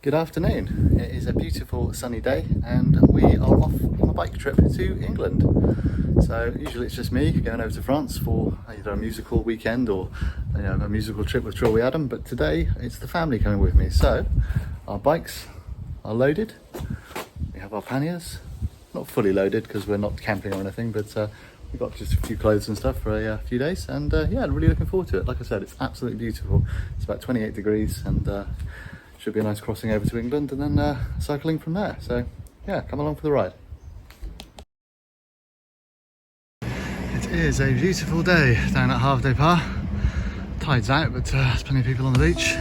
Good afternoon. It is a beautiful sunny day and we are off on a bike trip to England. So usually it's just me going over to France for either a musical weekend or a musical trip with Trilby Adam, but today it's the family coming with me. So our bikes are loaded, we have our panniers, not fully loaded because we're not camping or anything, but we've got just a few clothes and stuff for a few days, and yeah, really looking forward to it. Like I said, it's absolutely beautiful. It's about 28 degrees and should be a nice crossing over to England and then cycling from there. So yeah, come along for the ride. It is a beautiful day down at Half Day Par. Tide's out, but there's plenty of people on the beach.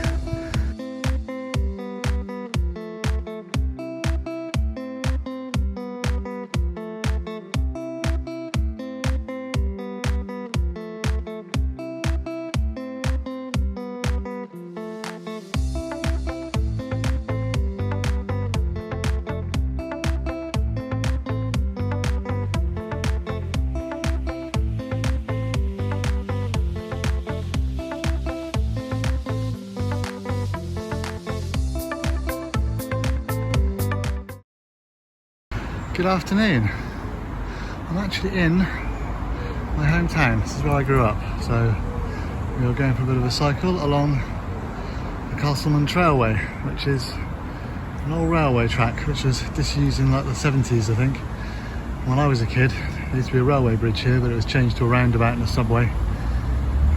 Good afternoon. I'm actually in my hometown. This is where I grew up. So we are going for a bit of a cycle along the Castleman Trailway, which is an old railway track which was disused in like the 70s, I think. When I was a kid, there used to be a railway bridge here, but it was changed to a roundabout and a subway.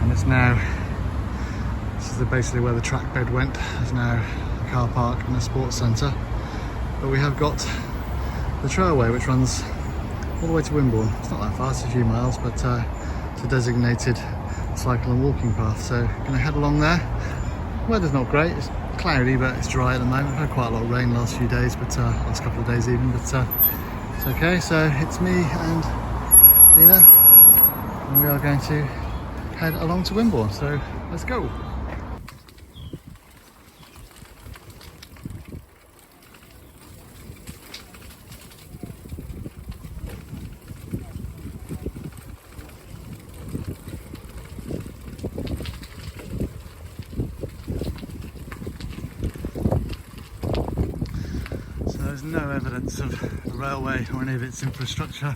And it's now, this is basically where the track bed went. There's now a car park and a sports centre. But we have got the trailway which runs all the way to Wimborne. It's not that far, it's a few miles, but it's a designated cycle and walking path. So I'm going to head along there. Weather's not great, it's cloudy but it's dry at the moment. We've had quite a lot of rain the last few days, but last couple of days even, but it's okay. So it's me and Gina and we are going to head along to Wimborne, so let's go. There's no evidence of the railway or any of its infrastructure.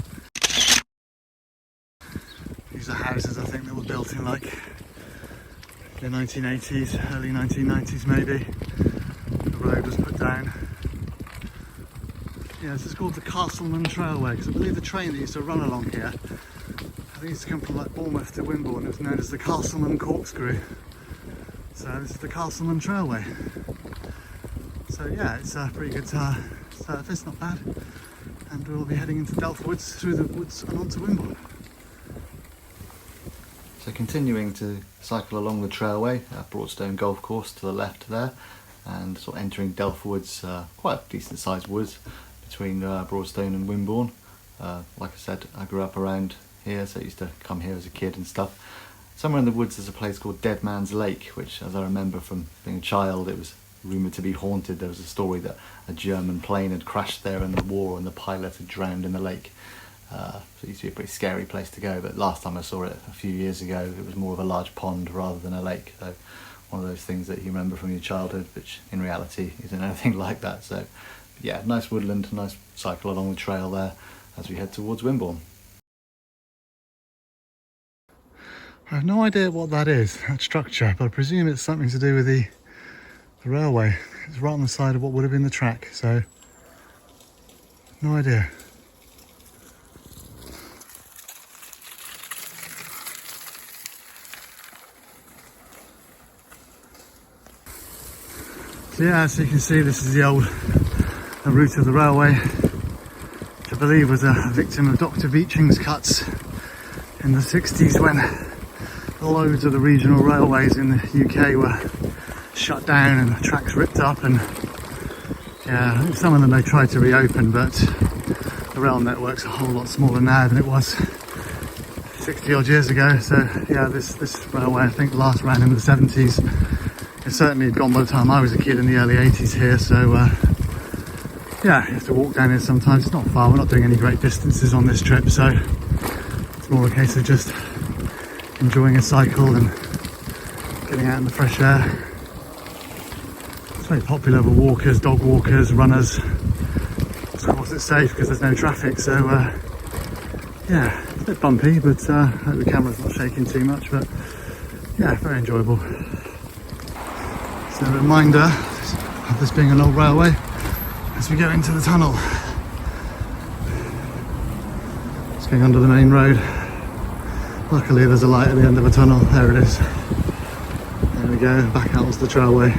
These are houses, I think, that were built in like the 1980s, early 1990s maybe. The road was put down. Yeah, this is called the Castleman Trailway because I believe the train that used to run along here, I think it used to come from like Bournemouth to Wimborne. It was known as the Castleman Corkscrew. So this is the Castleman Trailway. So yeah, it's a pretty good surface, not bad. And we'll be heading into Delft Woods, through the woods and onto Wimborne. So continuing to cycle along the trailway, Broadstone Golf Course to the left there, and sort of entering Delft Woods, quite a decent sized woods between Broadstone and Wimborne. Like I said, I grew up around here, so I used to come here as a kid and stuff. Somewhere in the woods there's a place called Dead Man's Lake, which, as I remember from being a child, it was rumoured to be haunted. There was a story that a German plane had crashed there in the war and the pilot had drowned in the lake. So it used to be a pretty scary place to go, but last time I saw it a few years ago it was more of a large pond rather than a lake. So one of those things that you remember from your childhood, which in reality isn't anything like that. So yeah, nice woodland, nice cycle along the trail there as we head towards Wimborne. I have no idea what that is, that structure, but I presume it's something to do with the railway. It's right on the side of what would have been the track, so no idea. So yeah, as you can see, this is the route of the railway, which I believe was a victim of Dr. Beeching's cuts in the 60s when loads of the regional railways in the UK were shut down and the tracks ripped up, and yeah, I think some of them they tried to reopen, but the rail network's a whole lot smaller now than it was 60 odd years ago. So yeah, this railway I think last ran in the 70s. It certainly had gone by the time I was a kid in the early 80s here, so yeah, you have to walk down here sometimes. It's not far, we're not doing any great distances on this trip, so it's more a case of just enjoying a cycle and getting out in the fresh air. very popular with walkers, dog walkers, runners. Of course it's safe because there's no traffic, so yeah, it's a bit bumpy, but I hope the camera's not shaking too much, but yeah, very enjoyable. So a reminder of this being an old railway as we go into the tunnel. It's going under the main road. Luckily there's a light at the end of a tunnel. There it is. There we go, back out onto the trailway.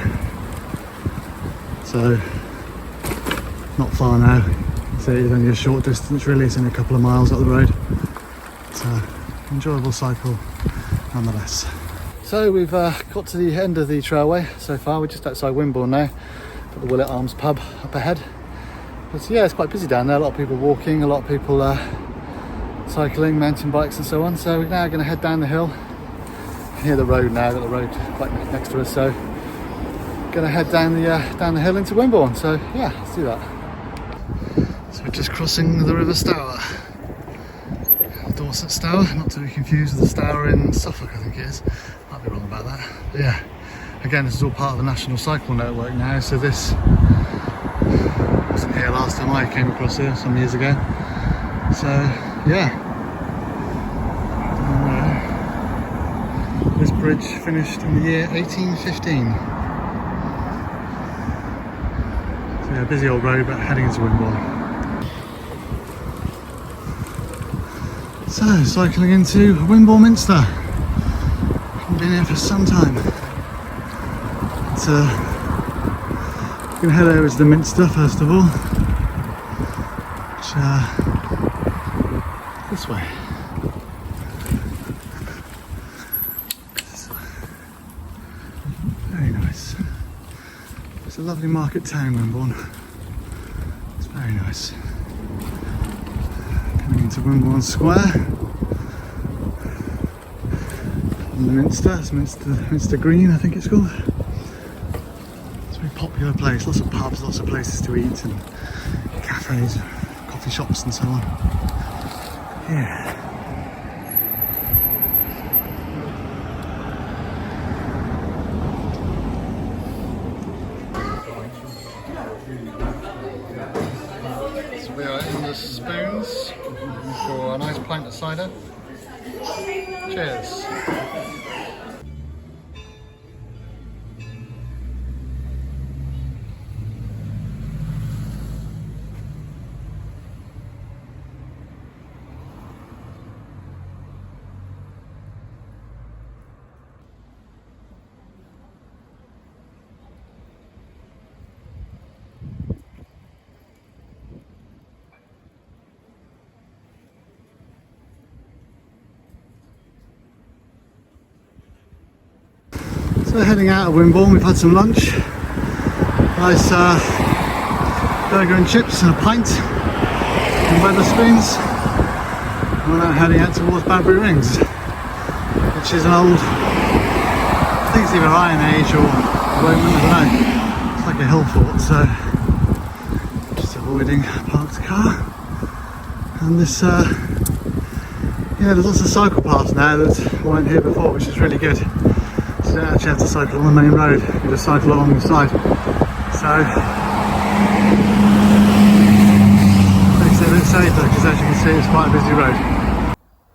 So, not far now. So it's only a short distance really, it's only a couple of miles up the road. It's an enjoyable cycle nonetheless. So we've got to the end of the trailway so far. We're just outside Wimborne now, got the Willett Arms pub up ahead. But yeah, it's quite busy down there, a lot of people walking, a lot of people cycling, mountain bikes and so on. So we're now going to head down the hill. You can hear the road now, got the road quite next to us, so going to head down the hill into Wimborne. So yeah, let's do that. So we're just crossing the River Stour, Dorset Stour, not to be confused with the Stour in Suffolk, I think it is. Might be wrong about that. But yeah, again, this is all part of the National Cycle Network now, so this wasn't here last time I came across here some years ago. So yeah, this bridge finished in the year 1815. So yeah, busy old road, but heading into Wimborne. So, cycling into Wimborne Minster. I've been here for some time. It's going to head over to the Minster first of all, which this way. Very nice. It's a lovely market town, Wimborne. It's very nice. Coming into Wimborne Square. And the Minster, it's Minster Green, I think it's called. It's a very popular place, lots of pubs, lots of places to eat, and cafes, coffee shops and so on. Yeah. So we are in the Spoons for a nice pint of cider. Cheers. So we're heading out of Wimborne, we've had some lunch. Nice burger and chips and a pint in Wetherspoons. We're now heading out towards Badbury Rings, which is an old, I think it's either Iron Age or Roman, I don't know. It's like a hill fort, so just avoiding a parked car. And this, yeah, there's lots of cycle paths now that weren't here before, which is really good. You don't actually have to cycle on the main road, you just cycle along the side. So, makes it a bit safer because as you can see it's quite a busy road.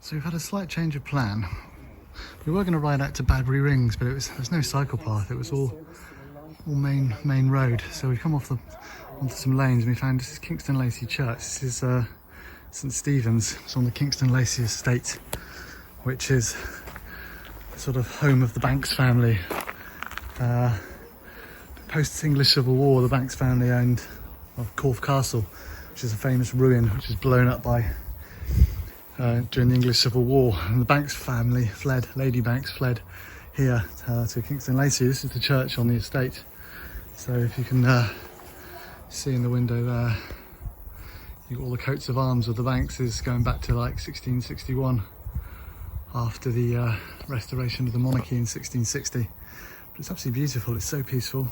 So we've had a slight change of plan. We were going to ride out to Badbury Rings, but there's no cycle path, it was all main road. So we've come onto some lanes and we found this is Kingston Lacey Church. This is St Stephen's. It's on the Kingston Lacey estate, which is sort of home of the Banks family. Post-English Civil War, the Banks family owned Corfe Castle, which is a famous ruin which was blown up by during the English Civil War, and the Banks family fled, Lady Banks fled here to Kingston Lacey. This is the church on the estate. So if you can see in the window there, you've got all the coats of arms of the Bankses going back to like 1661. After the restoration of the monarchy in 1660. But it's absolutely beautiful, it's so peaceful.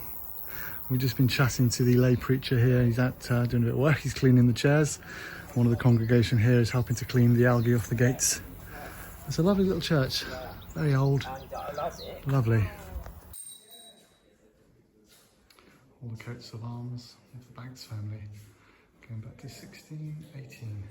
We've just been chatting to the lay preacher here. He's out doing a bit of work, he's cleaning the chairs. One of the congregation here is helping to clean the algae off the gates. It's a lovely little church, very old, lovely. all the coats of arms of the Banks family, going back to 1618.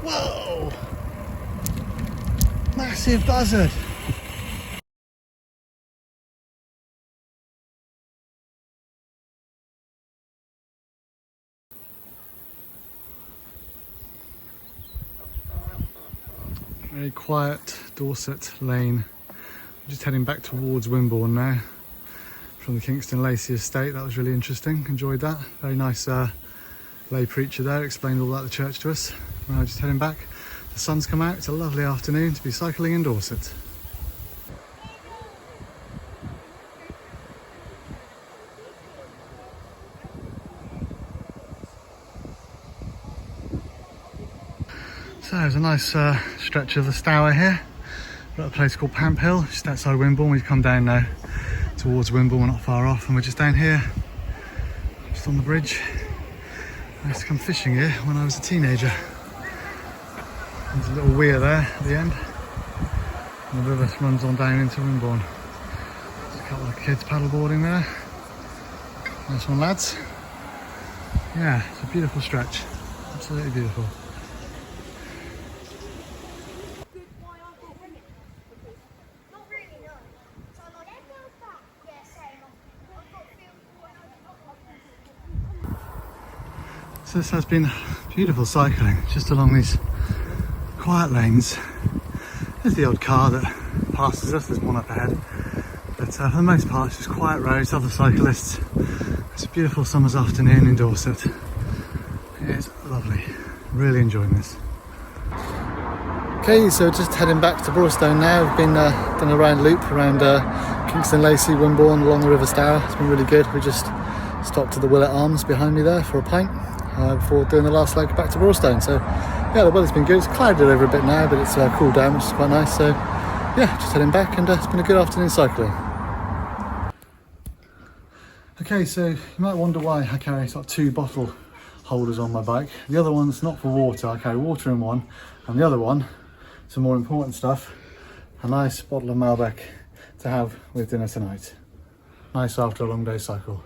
Whoa! Massive buzzard! Very quiet Dorset lane. I'm just heading back towards Wimborne now from the Kingston Lacey estate. That was really interesting, enjoyed that. Very nice lay preacher there, explained all about the church to us. Now just heading back. The sun's come out, it's a lovely afternoon to be cycling in Dorset. So there's a nice stretch of the Stour here. We're at a place called Pamp Hill, just outside Wimborne. We've come down now towards Wimborne, we're not far off, and we're just down here, just on the bridge. I used to come fishing here when I was a teenager. There's a little weir there at the end, and the river runs on down into Wimborne. There's a couple of kids paddleboarding there. Nice one, lads. Yeah, it's a beautiful stretch, absolutely beautiful. So this has been beautiful cycling, just along these quiet lanes. There's the odd car that passes us, there's one up ahead. But for the most part, it's just quiet roads, other cyclists. It's a beautiful summer's afternoon in Dorset. It is lovely, really enjoying this. Okay, so just heading back to Broadstone now. We've been done a round loop around Kingston Lacey, Wimborne, along the River Stour. It's been really good. We just stopped at the Willet Arms behind me there for a pint before doing the last leg back to Broadstone. So yeah, the weather's been good. It's clouded over a bit now, but it's cooled down, which is quite nice. So yeah, just heading back, and it's been a good afternoon cycling. Okay, so you might wonder why I carry sort of 2 bottle holders on my bike. The other one's not for water. I carry water in one, and the other one, some more important stuff, a nice bottle of Malbec to have with dinner tonight. Nice after a long day cycle.